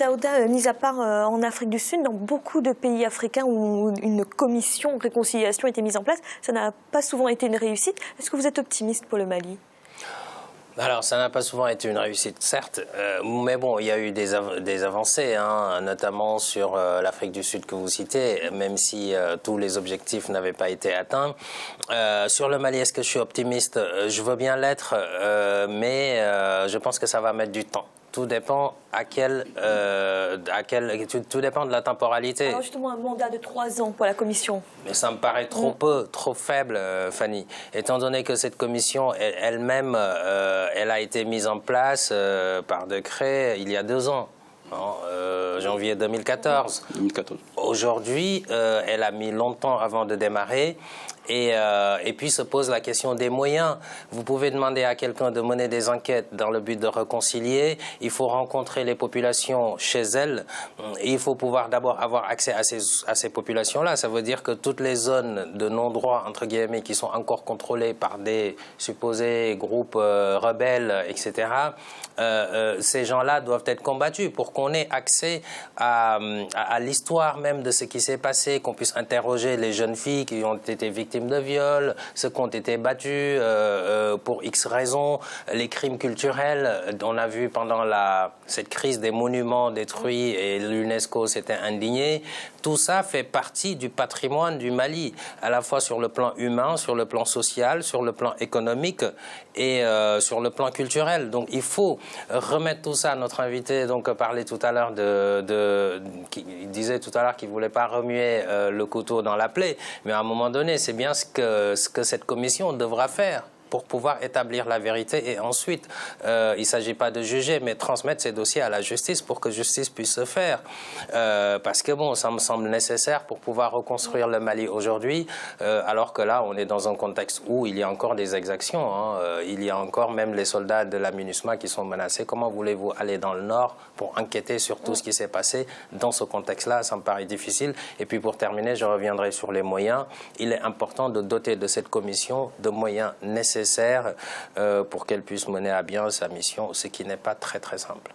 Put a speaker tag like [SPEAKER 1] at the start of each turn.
[SPEAKER 1] Daouda, mis à part en Afrique du Sud, dans beaucoup de pays africains où une commission de réconciliation a été mise en place, ça n'a pas souvent été une réussite. Est-ce que vous êtes optimiste pour le Mali ?
[SPEAKER 2] Alors, ça n'a pas souvent été une réussite, certes, mais bon, il y a eu des avancées, hein, notamment sur l'Afrique du Sud que vous citez, même si tous les objectifs n'avaient pas été atteints. Sur le Mali, est-ce que je suis optimiste? Je veux bien l'être, mais je pense que ça va mettre du temps. Tout dépend tout dépend de la temporalité.
[SPEAKER 1] Alors justement, un mandat de 3 ans pour la commission.
[SPEAKER 2] Mais ça me paraît trop peu, trop faible, Fanny. Étant donné que cette commission elle-même, elle a été mise en place par décret il y a 2 ans. Janvier 2014. Aujourd'hui, elle a mis longtemps avant de démarrer. Et puis se pose la question des moyens. Vous pouvez demander à quelqu'un de mener des enquêtes dans le but de réconcilier. Il faut rencontrer les populations chez elles. Et il faut pouvoir d'abord avoir accès à ces populations-là. Ça veut dire que toutes les zones de non-droit, entre guillemets, qui sont encore contrôlées par des supposés groupes rebelles, etc., ces gens-là doivent être combattus pour qu'on ait accès à l'histoire même de ce qui s'est passé, qu'on puisse interroger les jeunes filles qui ont été victimes de viol, ceux qui ont été battus pour X raisons, les crimes culturels. On a vu pendant cette crise des monuments détruits et l'UNESCO s'était indigné. Tout ça fait partie du patrimoine du Mali, à la fois sur le plan humain, sur le plan social, sur le plan économique et sur le plan culturel. Donc il faut remettre tout ça. Notre invité donc parlait tout à l'heure qui disait tout à l'heure qu'il ne voulait pas remuer le couteau dans la plaie, mais à un moment donné, c'est bien ce que cette commission devra faire pour pouvoir établir la vérité. Et ensuite, il ne s'agit pas de juger, mais transmettre ces dossiers à la justice pour que justice puisse se faire. Parce que bon, ça me semble nécessaire pour pouvoir reconstruire le Mali aujourd'hui, alors que là, on est dans un contexte où il y a encore des exactions. Hein. Il y a encore même les soldats de la MINUSMA qui sont menacés. Comment voulez-vous aller dans le Nord pour enquêter sur tout ce qui s'est passé dans ce contexte-là? Ça me paraît difficile. Et puis pour terminer, je reviendrai sur les moyens. Il est important de doter de cette commission de moyens nécessaires pour qu'elle puisse mener à bien sa mission, ce qui n'est pas très très simple.